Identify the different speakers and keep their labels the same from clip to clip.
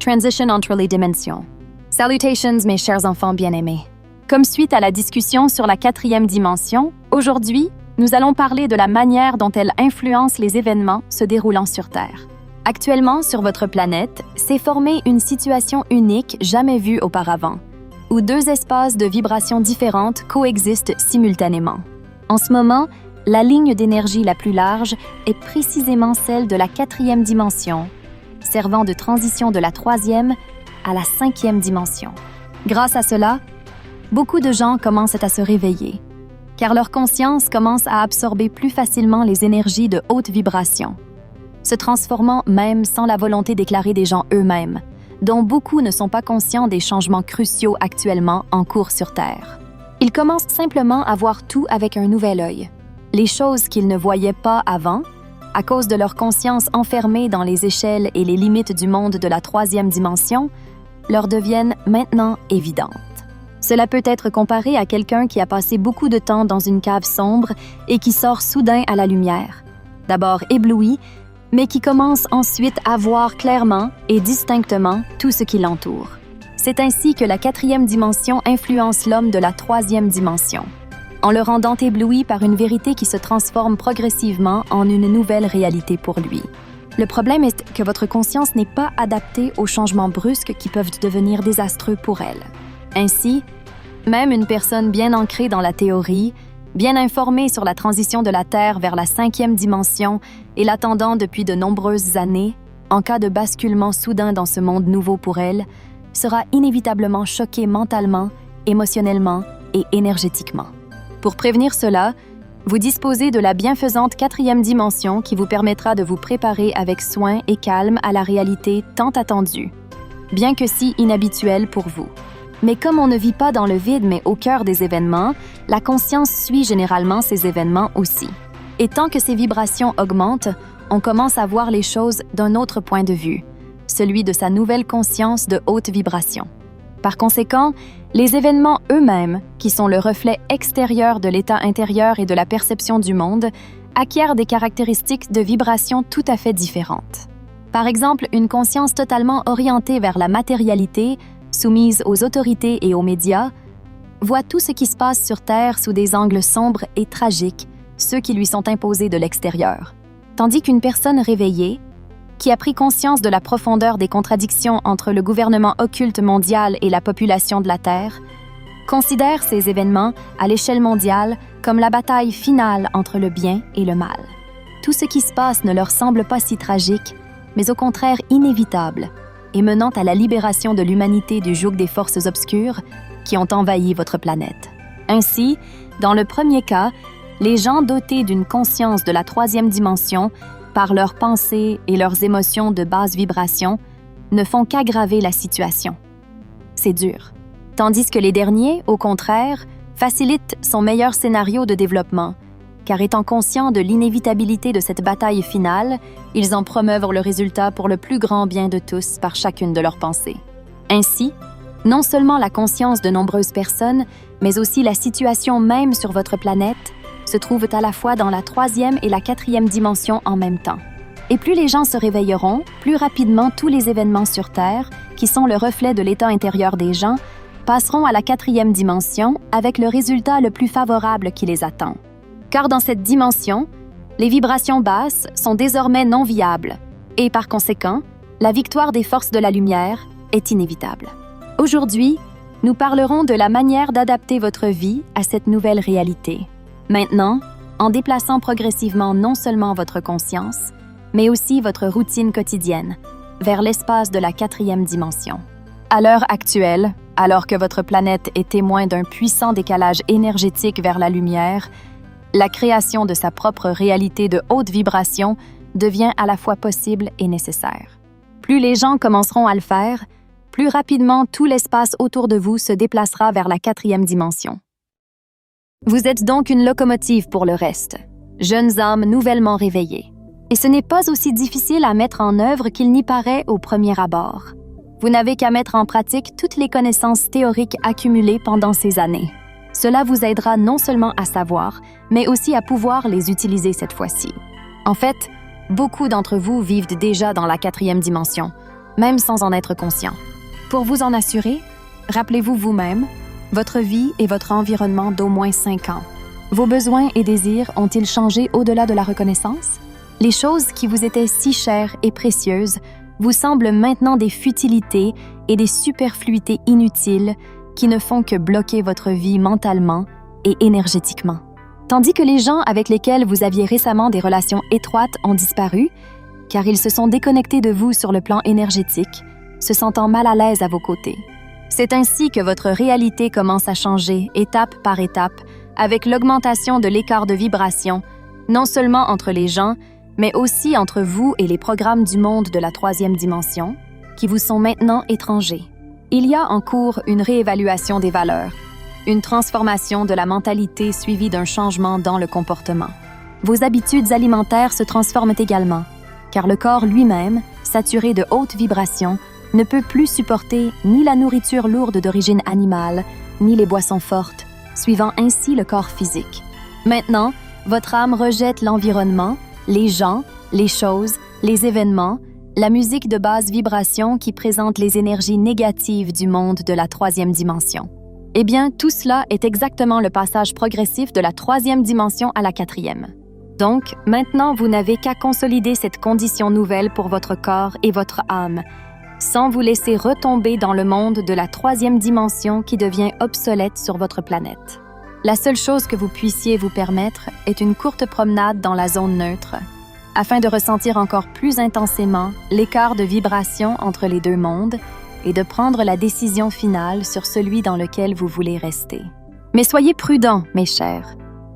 Speaker 1: Transition entre les dimensions. Salutations, mes chers enfants bien-aimés. Comme suite à la discussion sur la 4e dimension, aujourd'hui, nous allons parler de la manière dont elle influence les événements se déroulant sur Terre. Actuellement, sur votre planète, s'est formée une situation unique jamais vue auparavant, où deux espaces de vibrations différentes coexistent simultanément. En ce moment, la ligne d'énergie la plus large est précisément celle de la 4e dimension, servant de transition de la 3e à la 5e dimension. Grâce à cela, beaucoup de gens commencent à se réveiller, car leur conscience commence à absorber plus facilement les énergies de haute vibration, se transformant même sans la volonté déclarée des gens eux-mêmes, dont beaucoup ne sont pas conscients des changements cruciaux actuellement en cours sur Terre. Ils commencent simplement à voir tout avec un nouvel œil. Les choses qu'ils ne voyaient pas avant, à cause de leur conscience enfermée dans les échelles et les limites du monde de la 3e dimension, leur deviennent maintenant évidentes. Cela peut être comparé à quelqu'un qui a passé beaucoup de temps dans une cave sombre et qui sort soudain à la lumière, d'abord ébloui, mais qui commence ensuite à voir clairement et distinctement tout ce qui l'entoure. C'est ainsi que la 4e dimension influence l'homme de la 3e dimension, en le rendant ébloui par une vérité qui se transforme progressivement en une nouvelle réalité pour lui. Le problème est que votre conscience n'est pas adaptée aux changements brusques qui peuvent devenir désastreux pour elle. Ainsi, même une personne bien ancrée dans la théorie, bien informée sur la transition de la Terre vers la 5e dimension et l'attendant depuis de nombreuses années, en cas de basculement soudain dans ce monde nouveau pour elle, sera inévitablement choquée mentalement, émotionnellement et énergétiquement. Pour prévenir cela, vous disposez de la bienfaisante 4e dimension qui vous permettra de vous préparer avec soin et calme à la réalité tant attendue, bien que si inhabituelle pour vous. Mais comme on ne vit pas dans le vide mais au cœur des événements, la conscience suit généralement ces événements aussi. Et tant que ces vibrations augmentent, on commence à voir les choses d'un autre point de vue, celui de sa nouvelle conscience de haute vibration. Par conséquent, les événements eux-mêmes, qui sont le reflet extérieur de l'état intérieur et de la perception du monde, acquièrent des caractéristiques de vibration tout à fait différentes. Par exemple, une conscience totalement orientée vers la matérialité, soumise aux autorités et aux médias, voit tout ce qui se passe sur Terre sous des angles sombres et tragiques, ceux qui lui sont imposés de l'extérieur. Tandis qu'une personne réveillée, qui a pris conscience de la profondeur des contradictions entre le gouvernement occulte mondial et la population de la Terre, considère ces événements à l'échelle mondiale comme la bataille finale entre le bien et le mal. Tout ce qui se passe ne leur semble pas si tragique, mais au contraire inévitable, et menant à la libération de l'humanité du joug des forces obscures qui ont envahi votre planète. Ainsi, dans le premier cas, les gens dotés d'une conscience de la 3e dimension, par leurs pensées et leurs émotions de basse vibration, ne font qu'aggraver la situation. C'est dur. Tandis que les derniers, au contraire, facilitent son meilleur scénario de développement, car étant conscients de l'inévitabilité de cette bataille finale, ils en promeuvent le résultat pour le plus grand bien de tous par chacune de leurs pensées. Ainsi, non seulement la conscience de nombreuses personnes, mais aussi la situation même sur votre planète, se trouvent à la fois dans la 3e et la 4e dimension en même temps. Et plus les gens se réveilleront, plus rapidement tous les événements sur Terre, qui sont le reflet de l'état intérieur des gens, passeront à la 4e dimension avec le résultat le plus favorable qui les attend. Car dans cette dimension, les vibrations basses sont désormais non viables et par conséquent, la victoire des forces de la lumière est inévitable. Aujourd'hui, nous parlerons de la manière d'adapter votre vie à cette nouvelle réalité. Maintenant, en déplaçant progressivement non seulement votre conscience, mais aussi votre routine quotidienne vers l'espace de la 4e dimension. À l'heure actuelle, alors que votre planète est témoin d'un puissant décalage énergétique vers la lumière, la création de sa propre réalité de haute vibration devient à la fois possible et nécessaire. Plus les gens commenceront à le faire, plus rapidement tout l'espace autour de vous se déplacera vers la 4e dimension. Vous êtes donc une locomotive pour le reste, jeunes âmes nouvellement réveillées. Et ce n'est pas aussi difficile à mettre en œuvre qu'il n'y paraît au premier abord. Vous n'avez qu'à mettre en pratique toutes les connaissances théoriques accumulées pendant ces années. Cela vous aidera non seulement à savoir, mais aussi à pouvoir les utiliser cette fois-ci. En fait, beaucoup d'entre vous vivent déjà dans la 4e dimension, même sans en être conscient. Pour vous en assurer, rappelez-vous vous-même, votre vie et votre environnement d'au moins 5 ans. Vos besoins et désirs ont-ils changé au-delà de la reconnaissance? Les choses qui vous étaient si chères et précieuses vous semblent maintenant des futilités et des superfluités inutiles qui ne font que bloquer votre vie mentalement et énergétiquement. Tandis que les gens avec lesquels vous aviez récemment des relations étroites ont disparu, car ils se sont déconnectés de vous sur le plan énergétique, se sentant mal à l'aise à vos côtés. C'est ainsi que votre réalité commence à changer étape par étape avec l'augmentation de l'écart de vibration, non seulement entre les gens, mais aussi entre vous et les programmes du monde de la 3e dimension, qui vous sont maintenant étrangers. Il y a en cours une réévaluation des valeurs, une transformation de la mentalité suivie d'un changement dans le comportement. Vos habitudes alimentaires se transforment également, car le corps lui-même, saturé de hautes vibrations, ne peut plus supporter ni la nourriture lourde d'origine animale, ni les boissons fortes, suivant ainsi le corps physique. Maintenant, votre âme rejette l'environnement, les gens, les choses, les événements, la musique de basse vibration qui présente les énergies négatives du monde de la 3e dimension. Eh bien, tout cela est exactement le passage progressif de la 3e dimension à la 4e. Donc, maintenant, vous n'avez qu'à consolider cette condition nouvelle pour votre corps et votre âme, sans vous laisser retomber dans le monde de la 3e dimension qui devient obsolète sur votre planète. La seule chose que vous puissiez vous permettre est une courte promenade dans la zone neutre, afin de ressentir encore plus intensément l'écart de vibration entre les deux mondes et de prendre la décision finale sur celui dans lequel vous voulez rester. Mais soyez prudents, mes chers,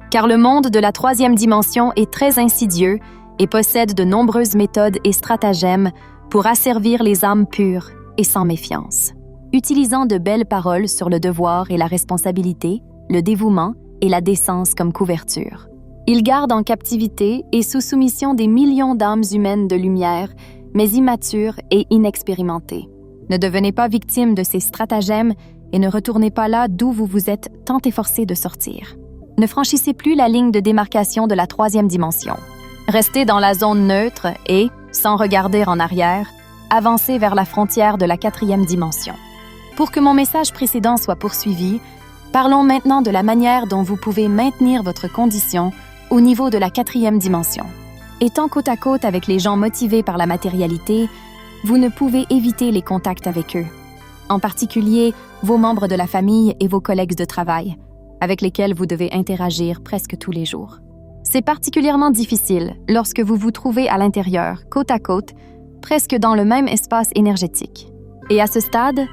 Speaker 1: car le monde de la 3e dimension est très insidieux et possède de nombreuses méthodes et stratagèmes pour asservir les âmes pures et sans méfiance. Utilisant de belles paroles sur le devoir et la responsabilité, le dévouement et la décence comme couverture. Il garde en captivité et sous soumission des millions d'âmes humaines de lumière, mais immatures et inexpérimentées. Ne devenez pas victime de ces stratagèmes et ne retournez pas là d'où vous vous êtes tant efforcé de sortir. Ne franchissez plus la ligne de démarcation de la 3e dimension. Restez dans la zone neutre et, sans regarder en arrière, avancez vers la frontière de la 4e dimension. Pour que mon message précédent soit poursuivi, parlons maintenant de la manière dont vous pouvez maintenir votre condition au niveau de la 4e dimension. Étant côte à côte avec les gens motivés par la matérialité, vous ne pouvez éviter les contacts avec eux, en particulier vos membres de la famille et vos collègues de travail, avec lesquels vous devez interagir presque tous les jours. C'est particulièrement difficile lorsque vous vous trouvez à l'intérieur, côte à côte, presque dans le même espace énergétique. Et à ce stade,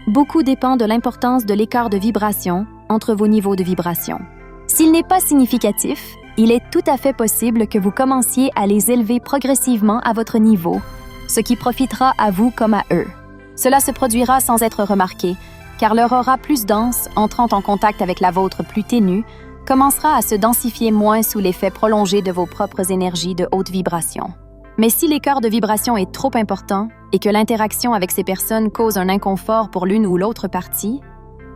Speaker 1: beaucoup dépend de l'importance de l'écart de vibration entre vos niveaux de vibration. S'il n'est pas significatif, il est tout à fait possible que vous commenciez à les élever progressivement à votre niveau, ce qui profitera à vous comme à eux. Cela se produira sans être remarqué, car leur aura plus dense, entrant en contact avec la vôtre plus ténue, commencera à se densifier moins sous l'effet prolongé de vos propres énergies de haute vibration. Mais si l'écart de vibration est trop important et que l'interaction avec ces personnes cause un inconfort pour l'une ou l'autre partie,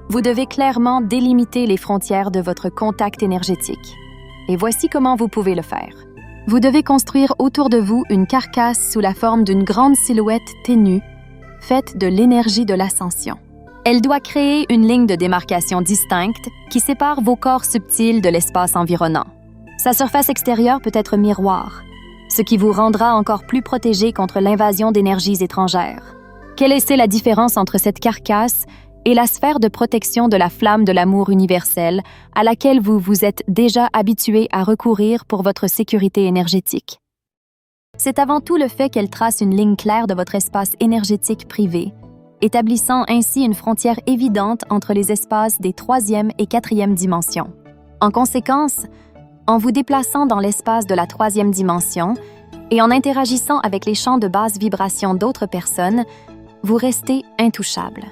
Speaker 1: vous devez clairement délimiter les frontières de votre contact énergétique. Et voici comment vous pouvez le faire. Vous devez construire autour de vous une carcasse sous la forme d'une grande silhouette ténue, faite de l'énergie de l'ascension. Elle doit créer une ligne de démarcation distincte qui sépare vos corps subtils de l'espace environnant. Sa surface extérieure peut être miroir, ce qui vous rendra encore plus protégé contre l'invasion d'énergies étrangères. Quelle est la différence entre cette carcasse et la sphère de protection de la flamme de l'amour universel à laquelle vous vous êtes déjà habitué à recourir pour votre sécurité énergétique? C'est avant tout le fait qu'elle trace une ligne claire de votre espace énergétique privé, établissant ainsi une frontière évidente entre les espaces des 3e et 4e dimensions. En conséquence, en vous déplaçant dans l'espace de la 3e dimension et en interagissant avec les champs de basse vibration d'autres personnes, vous restez intouchable.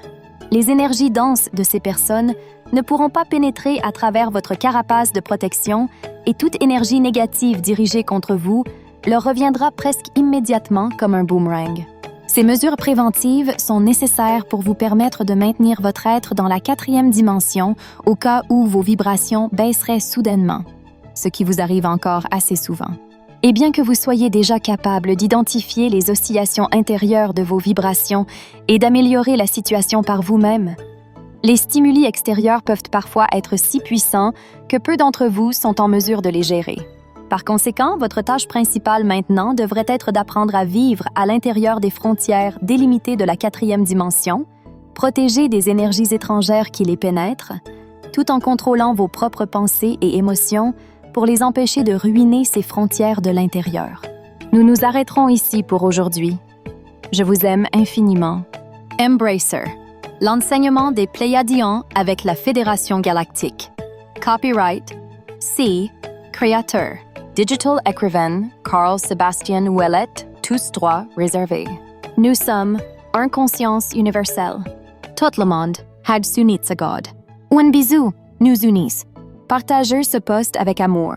Speaker 1: Les énergies denses de ces personnes ne pourront pas pénétrer à travers votre carapace de protection et toute énergie négative dirigée contre vous leur reviendra presque immédiatement comme un boomerang. Ces mesures préventives sont nécessaires pour vous permettre de maintenir votre être dans la 4e dimension au cas où vos vibrations baisseraient soudainement, ce qui vous arrive encore assez souvent. Et bien que vous soyez déjà capable d'identifier les oscillations intérieures de vos vibrations et d'améliorer la situation par vous-même, les stimuli extérieurs peuvent parfois être si puissants que peu d'entre vous sont en mesure de les gérer. Par conséquent, votre tâche principale maintenant devrait être d'apprendre à vivre à l'intérieur des frontières délimitées de la 4e dimension, protéger des énergies étrangères qui les pénètrent, tout en contrôlant vos propres pensées et émotions pour les empêcher de ruiner ces frontières de l'intérieur. Nous nous arrêterons ici pour aujourd'hui. Je vous aime infiniment. Embracer. L'enseignement des Pléiadiens avec la Fédération Galactique. Copyright C. Créateur. Digital écrivain Carl Sébastien Ouellet, tous droits réservés. Nous sommes une conscience universelle. Tout le monde had s'unit à God. Un bisou, nous unissent. Partagez ce post avec amour.